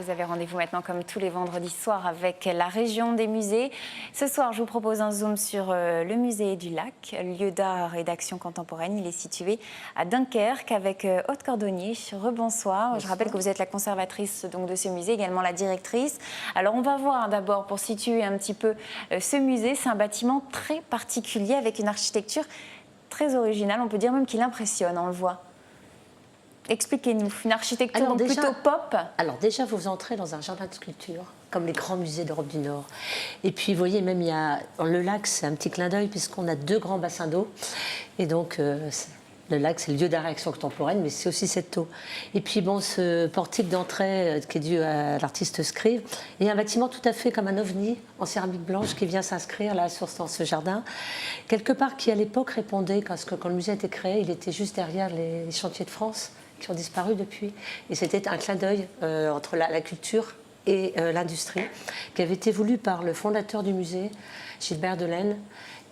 vous avez rendez-vous maintenant comme tous les vendredis soirs avec la région des musées. Ce soir, je vous propose un zoom sur le musée du Lac, lieu d'art et d'action contemporaine. Il est situé à Dunkerque avec Aude Cordonnier. Rebonsoir. Bonsoir. Je rappelle que vous êtes la conservatrice donc, de ce musée, également la directrice. Alors on va voir d'abord pour situer un petit peu ce musée. C'est un bâtiment très particulier avec une architecture très originale. On peut dire même qu'il impressionne, on le voit. Expliquez-nous, une architecture donc plutôt pop. Alors déjà, vous entrez dans un jardin de sculpture, comme les grands musées d'Europe du Nord. Et puis, vous voyez, même il y a le lac, c'est un petit clin d'œil, puisqu'on a deux grands bassins d'eau. Et donc, le lac, c'est le lieu d'art et action contemporaine, mais c'est aussi cette eau. Et puis, bon, ce portique d'entrée qui est dû à l'artiste Scrive, et un bâtiment tout à fait comme un ovni en céramique blanche qui vient s'inscrire là dans ce jardin. Quelque part, qui à l'époque répondait, parce que quand le musée a été créé, il était juste derrière les chantiers de France, qui ont disparu depuis. Et c'était un clin d'œil entre la culture et l'industrie, qui avait été voulu par le fondateur du musée, Gilbert Delaine.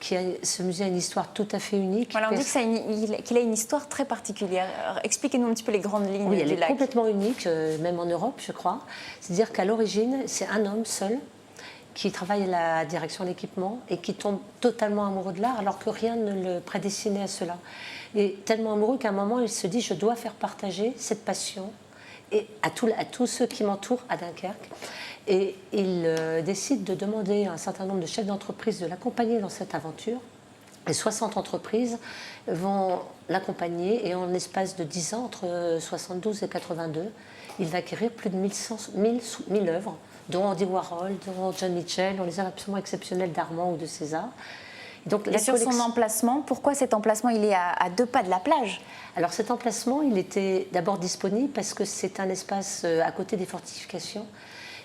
Ce musée a une histoire tout à fait unique. Voilà, on dit qu'il a une histoire très particulière. Expliquez-nous un petit peu les grandes lignes du lac. Oui, elle est complètement unique, même en Europe, je crois. C'est-à-dire qu'à l'origine, c'est un homme seul qui travaille à la direction de l'équipement et qui tombe totalement amoureux de l'art alors que rien ne le prédestinait à cela. Et tellement amoureux qu'à un moment, il se dit « je dois faire partager cette passion et à tous ceux qui m'entourent à Dunkerque ». Et il décide de demander à un certain nombre de chefs d'entreprise de l'accompagner dans cette aventure. Et 60 entreprises vont l'accompagner et en l'espace de 10 ans, entre 72 et 82, il va acquérir plus de 1000 œuvres, dont Andy Warhol, dont John Mitchell, on les a absolument exceptionnels d'Armand ou de César. Donc, et sur son emplacement, pourquoi cet emplacement il est à 2 pas de la plage? Alors cet emplacement, il était d'abord disponible parce que c'est un espace à côté des fortifications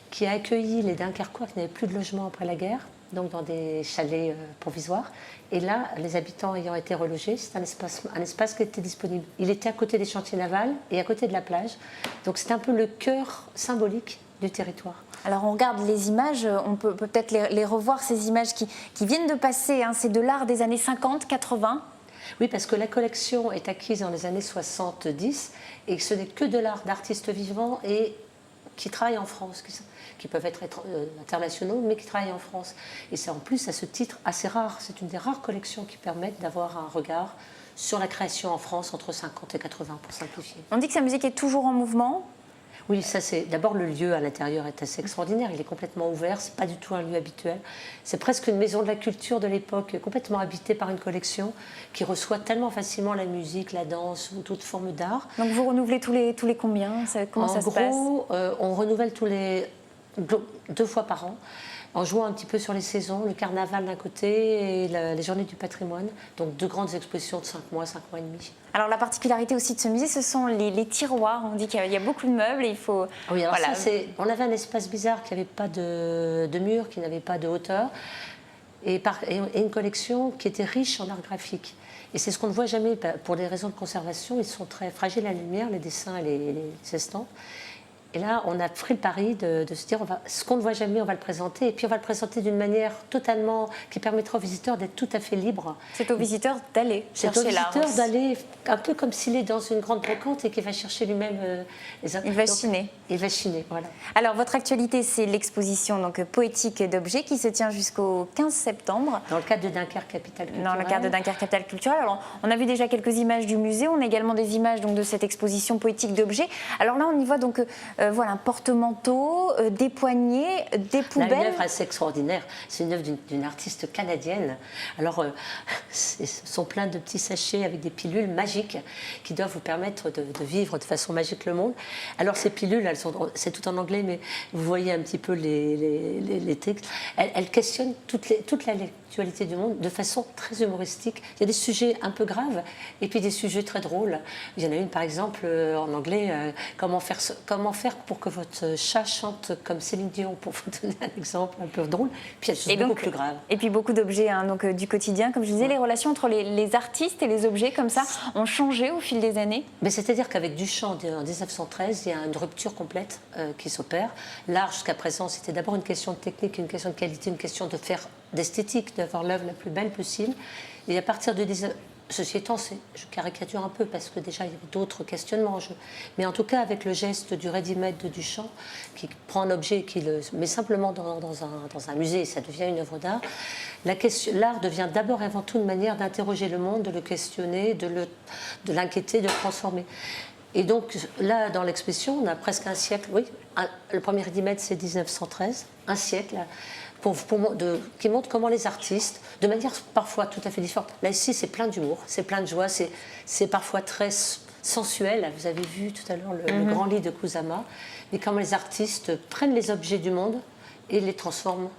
qui a accueilli les Dunkerquois qui n'avaient plus de logement après la guerre, donc dans des chalets provisoires. Et là, les habitants ayant été relogés, c'est un espace qui était disponible. Il était à côté des chantiers navals et à côté de la plage. Donc c'est un peu le cœur symbolique du territoire. Alors on regarde les images, on peut peut-être les revoir, ces images qui viennent de passer, hein, c'est de l'art des années 50, 80. Oui, parce que la collection est acquise dans les années 70 et que ce n'est que de l'art d'artistes vivants et qui travaillent en France, qui peuvent être internationaux, mais qui travaillent en France. Et c'est en plus à ce titre assez rare. C'est une des rares collections qui permettent d'avoir un regard sur la création en France entre 50 et 80 pour simplifier. On dit que c'est un musée qui est toujours en mouvement. Oui, ça c'est. D'abord, le lieu à l'intérieur est assez extraordinaire. Il est complètement ouvert. C'est pas du tout un lieu habituel. C'est presque une maison de la culture de l'époque, complètement habitée par une collection qui reçoit tellement facilement la musique, la danse ou toute forme d'art. Donc vous renouvelez tous les combien? Comment ça se passe? En gros, on renouvelle tous les 2 fois par an, en jouant un petit peu sur les saisons, le carnaval d'un côté et les journées du patrimoine. Donc 2 grandes expositions de 5 mois et demi. Alors la particularité aussi de ce musée, ce sont les tiroirs. On dit qu'il y a beaucoup de meubles et il faut... Oui, alors voilà. Ça, on avait un espace bizarre qui n'avait pas de mur, qui n'avait pas de hauteur, et une collection qui était riche en art graphique. Et c'est ce qu'on ne voit jamais, pour des raisons de conservation, ils sont très fragiles à la lumière, les dessins et les estampes. Et là, on a pris le pari de se dire, ce qu'on ne voit jamais, on va le présenter. Et puis, on va le présenter d'une manière totalement qui permettra aux visiteurs d'être tout à fait libres. C'est aux visiteurs d'aller chercher l'art. C'est aux visiteurs d'aller, un peu comme s'il est dans une grande brocante et qu'il va chercher lui-même les œuvres. Il va chiner. Il va chiner, voilà. Alors, votre actualité, c'est l'exposition donc, poétique d'objets qui se tient jusqu'au 15 septembre. Dans le cadre de Dunkerque Capitale Culturelle. Dans le cadre de Dunkerque Capitale Culturelle. Alors, on a vu déjà quelques images du musée. On a également des images donc, de cette exposition poétique d'objets. Alors là, on y voit donc... voilà, un porte-manteau, des poignées, des poubelles. Là, une œuvre assez extraordinaire. C'est une œuvre d'une artiste canadienne. Alors, ce sont plein de petits sachets avec des pilules magiques qui doivent vous permettre de vivre de façon magique le monde. Alors, ces pilules, c'est tout en anglais, mais vous voyez un petit peu les textes. Elles questionnent toute l'actualité du monde de façon très humoristique. Il y a des sujets un peu graves et puis des sujets très drôles. Il y en a une, par exemple, en anglais, comment faire pour que votre chat chante comme Céline Dion, pour vous donner un exemple un peu drôle. Puis il y a des choses beaucoup plus graves. Et puis beaucoup d'objets donc, du quotidien. Comme je disais, les relations entre les artistes et les objets comme ça ont changé au fil des années. Mais c'est-à-dire qu'avec Duchamp, en 1913, il y a une rupture complète qui s'opère. L'art, jusqu'à présent, c'était d'abord une question de technique, une question de qualité, une question d'esthétique, d'avoir l'œuvre la plus belle possible. Et à partir de Ceci étant, je caricature un peu parce que déjà il y avait d'autres questionnements. Mais en tout cas, avec le geste du ready-made de Duchamp, qui prend un objet et qui le met simplement dans un musée et ça devient une œuvre d'art, l'art devient d'abord et avant tout une manière d'interroger le monde, de le questionner, de l'inquiéter, de le transformer. Et donc là, dans l'exposition, on a presque un siècle, oui, le premier ready-made c'est 1913, un siècle, qui montre comment les artistes, de manière parfois tout à fait différente, là ici c'est plein d'humour, c'est plein de joie, c'est parfois très sensuel, vous avez vu tout à l'heure le grand lit de Kusama, mais comment les artistes prennent les objets du monde et les transforment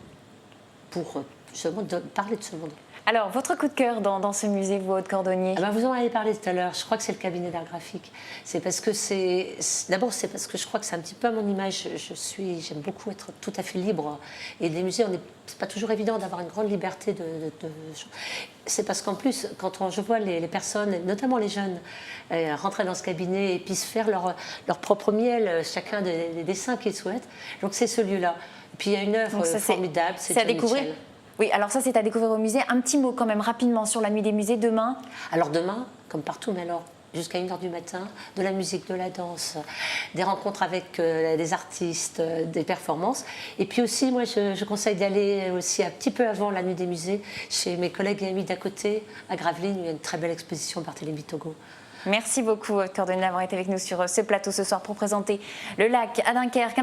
pour justement parler de ce monde. Alors, votre coup de cœur dans ce musée, vous, Aude Cordonnier? Vous en avez parlé tout à l'heure, je crois que c'est le cabinet d'art graphique. C'est parce que d'abord, c'est parce que je crois que c'est un petit peu à mon image. J'aime beaucoup être tout à fait libre. Et les musées, c'est pas toujours évident d'avoir une grande liberté C'est parce qu'en plus, quand je vois les personnes, notamment les jeunes, rentrer dans ce cabinet et puis se faire leur propre miel, chacun des dessins qu'ils souhaitent. Donc c'est ce lieu-là. Puis il y a une œuvre formidable, c'est à découvrir. Mitchell. Oui, alors ça, c'est à découvrir au musée. Un petit mot quand même rapidement sur la nuit des musées demain. Alors demain, comme partout, mais alors jusqu'à 1h du matin, de la musique, de la danse, des rencontres avec des artistes, des performances. Et puis aussi, moi, je conseille d'aller aussi un petit peu avant la nuit des musées, chez mes collègues et amis d'à côté, à Gravelines, où il y a une très belle exposition par Barthélémy Togo. Merci beaucoup, Aude Cordonnier, d'avoir été avec nous sur ce plateau ce soir pour présenter le lac à Dunkerque.